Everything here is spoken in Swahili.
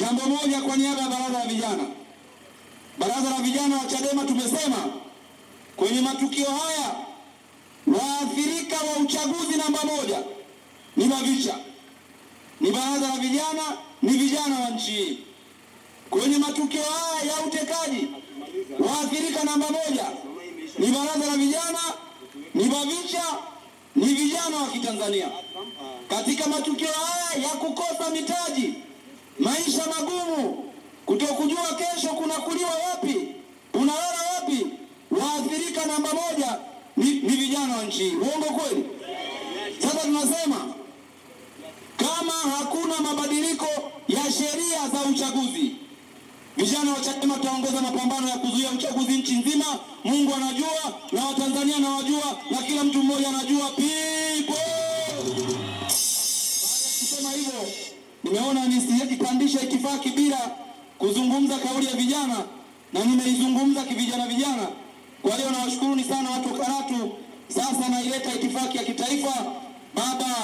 Jambo moja kwa niaba ya baraza la vijana. Baraza la vijana wa Chadema tumesema kwenye matukio haya waathirika wa uchaguzi namba moja ni Bavicha, ni baraza la vijana, ni vijana wa nchi hii. Kwenye matukio haya ya utekaji waathirika namba moja ni baraza la vijana, ni Bavicha, ni vijana wa Kitanzania. Katika matukio haya ya kukosa mitaji, maisha magumu, kutokujua kesho kunakuliwa wapi, unalala wapi, waathirika namba moja ni vijana wa nchi. Uongo kweli? Sasa tunasema kama hakuna mabadiliko ya sheria za uchaguzi, vijana wa Chadema tutaongoza mapambano ya kuzuia uchaguzi nchi nzima. Mungu anajua na Watanzania anawajua na kila mtu mmoja anajua. Kusema hivyo, nimeona nisipandisha itifaki bila kuzungumza kauli ya vijana, na nimeizungumza kivijana. Kwa hiyo nawashukuruni sana watu Karatu. Sasa naileta itifaki ya kitaifa. Baba